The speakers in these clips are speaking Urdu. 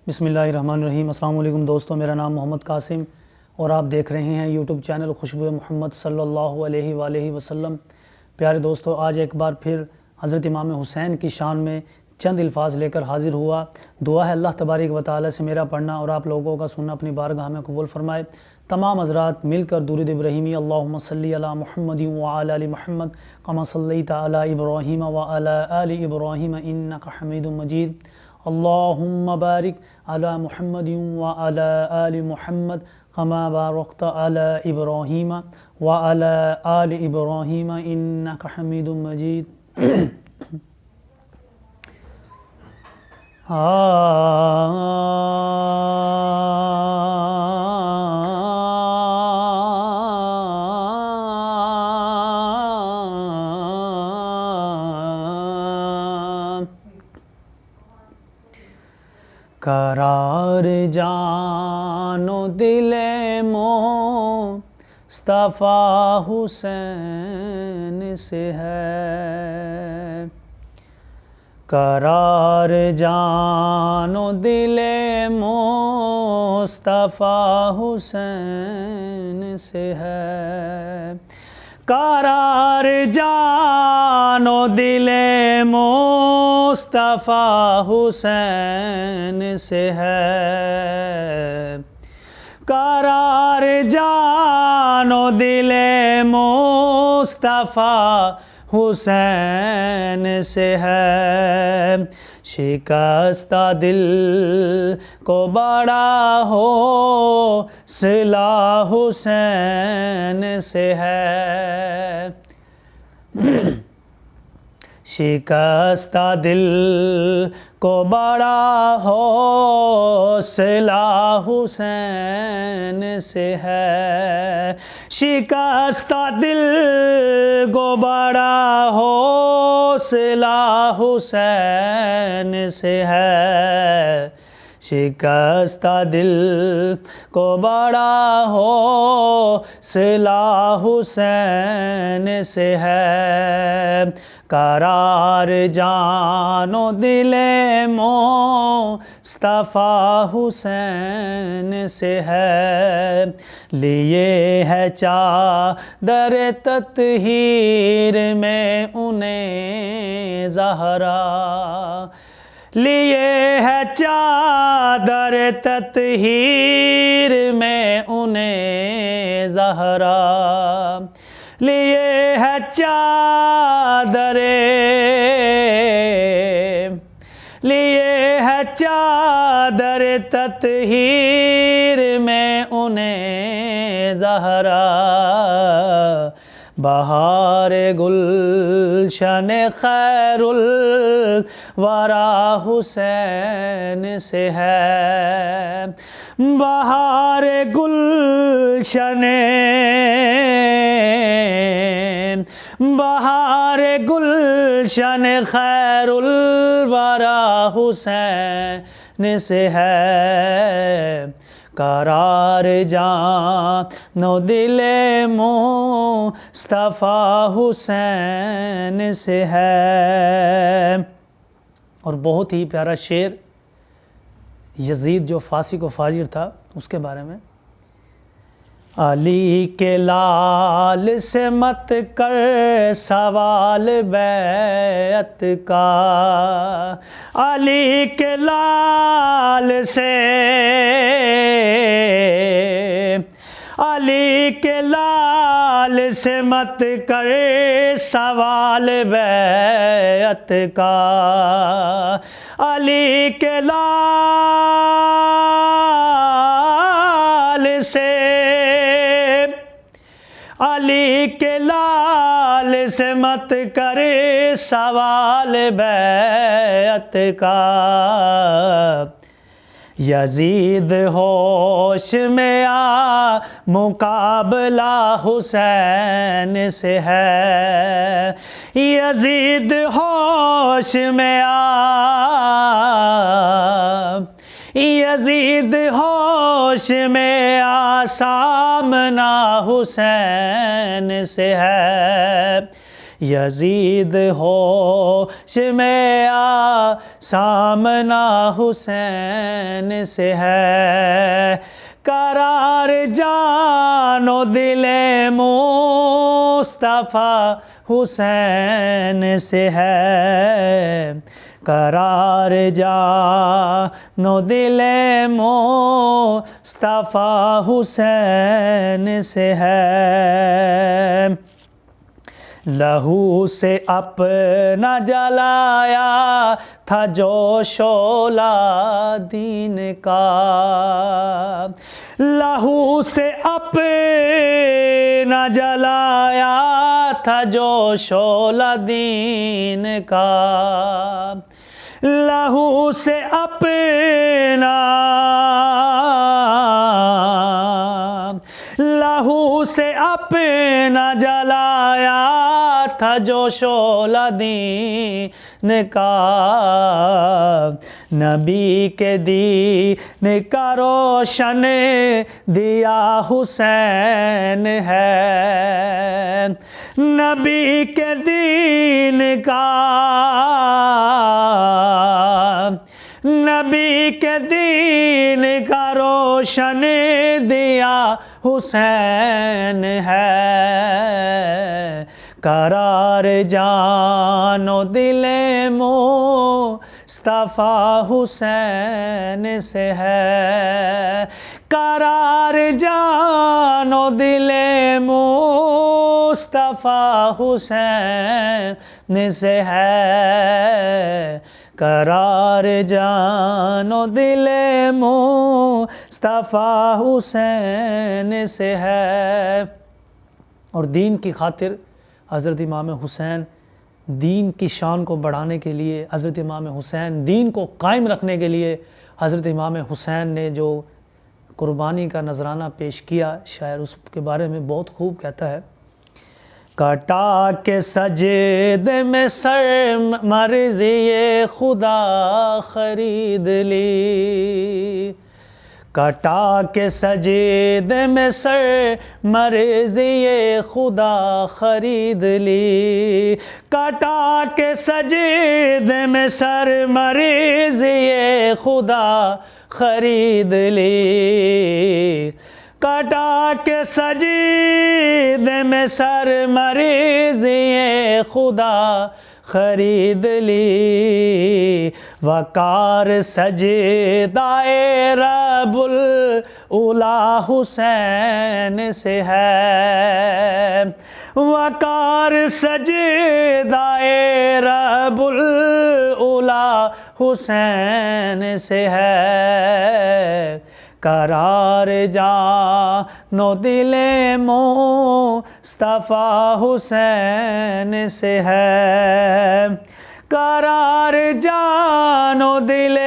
بسم اللہ الرحمن الرحیم۔ السلام علیکم دوستو، میرا نام محمد قاسم اور آپ دیکھ رہے ہیں یوٹیوب چینل خوشبو محمد صلی اللہ علیہ وآلہ وسلم۔ پیارے دوستو، آج ایک بار پھر حضرت امام حسین کی شان میں چند الفاظ لے کر حاضر ہوا۔ دعا ہے اللہ تبارک و تعالی سے میرا پڑھنا اور آپ لوگوں کا سننا اپنی بارگاہ میں قبول فرمائے۔ تمام حضرات مل کر درود ابراہیمی اللہم صلی علی محمد وعلی آل محمد کما صلیت علی ابراہیم وعلی آل ابراہیم انک حمید مجید۔ اللہم بارک علی محمد وعلی آل محمد کما بارکت علی ابراہیم وعلی آل ابراہیم انک حمید مجید۔ قرار جان و دل مصطفیٰ حسین سے ہے، قرار جان و دل مصطفیٰ حسین سے ہے، قرار جان و دل مصطفیٰ حسین سے ہے، قرار جان و دل مصطفیٰ حسین سے ہے، شکستہ دل کو بڑا حوصلہ حسین سے ہے، شکستہ دل کو بڑا حوصلہ حسین سے ہے، شکستہ دل کو بڑا حوصلہ حسین سے ہے، شکستہ دل کو بڑا حوصلہ حسین سے ہے، قرار جان و دل مصطفیٰ حسین سے ہے، لیے ہے چادر تطہیر میں انہیں زہرا، لیے ہے چادر تطہیر میں انہیں زہرا، لیے ہے چادر، لیے ہے چادر تطہیر میں انہیں زہرا، بہار گلشن خیر الورا حسین سے ہے، بہار گلشن، بہار گلشن خیر الورا حسین سے ہے، قرار جان و دل مصطفیٰ حسین سے ہے۔ اور بہت ہی پیارا شعر یزید جو فاسق و فاجر تھا اس کے بارے میں، علی کے لال سے مت کر سوال بیعت کا، علی کے لال سے، علی کے لال سے مت کر سوال بیعت کا، علی کے لال سے، علی کے لال سے مت کر سوال بیعت کا، یزید ہوش میں آ مقابلہ حسین سے ہے، یزید ہوش میں آ، یزید ہوش میں آ سامنا حسین سے ہے، یزید ہوش میں آ سامنا حسین سے ہے، قرار جان و دل مصطفیٰ حسین سے ہے، قرار جان و دل مصطفیٰ حسین سے ہے۔ لہو سے اپنا جلایا تھا جو شعلہ دین کا، لہو سے اپنا جلایا تھا جو شعلہ دین کا، لہو سے اپنا جلایا تھا جو شعلہ دین کا، نبی کے دین کا روشن دیا حسین ہے، نبی کے دین کا روشن دیا حسین ہے، قرار جان و دل مصطفیٰ حسین سے ہے، قرار جان و دل مصطفیٰ حسین سے ہے، قرار جان و دل مصطفیٰ حسین سے ہے۔ اور دین کی خاطر حضرت امام حسین دین کی شان کو بڑھانے کے لیے، حضرت امام حسین دین کو قائم رکھنے کے لیے حضرت امام حسین نے جو قربانی کا نذرانہ پیش کیا، شاعر اس کے بارے میں بہت خوب کہتا ہے، کٹا کے سجدے میں سر مرضی خدا خرید لی، کٹا کے سجدے میں سر مرضی خدا خرید لی، کٹا کے سجدے میں سر مرضی خدا خرید لی، کٹا کے سجدے میں سر مرضی خدا خرید لی، وقار سجدائے رب الاولی حسین سے ہے، وقار سجدائے رب الاولی حسین سے ہے، قرار جان و دل مصطفیٰ حسین سے ہے، قرار جان و دل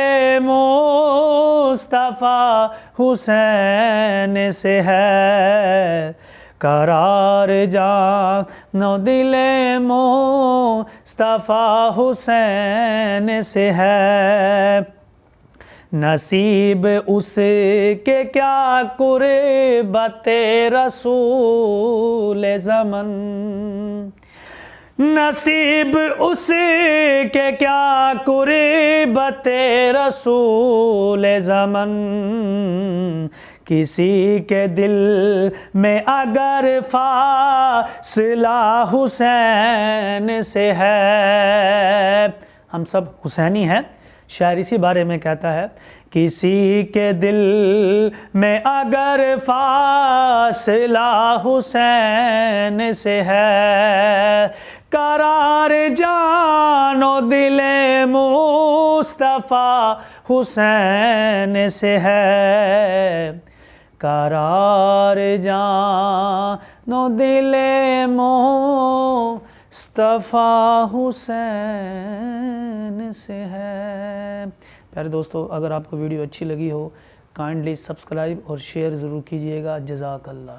مصطفیٰ حسین سے ہے، قرار جان و دل مصطفیٰ حسین سے ہے، نصیب اس کے کیا قربت رسول زمن، نصیب اس کے کیا قربت رسول زمن، کسی کے دل میں اگر فاصلہ حسین سے ہے، ہم سب حسینی ہیں، شاعر اسی بارے میں کہتا ہے، کسی کے دل میں اگر فاصلہ حسین سے ہے، قرار جان و دل مصطفیٰ حسین سے ہے، قرار جان و دل مصطفیٰ حسین سے ہے۔ پیارے دوستو، اگر آپ کو ویڈیو اچھی لگی ہو کائنڈلی سبسکرائب اور شیئر ضرور کیجئے گا۔ جزاک اللہ۔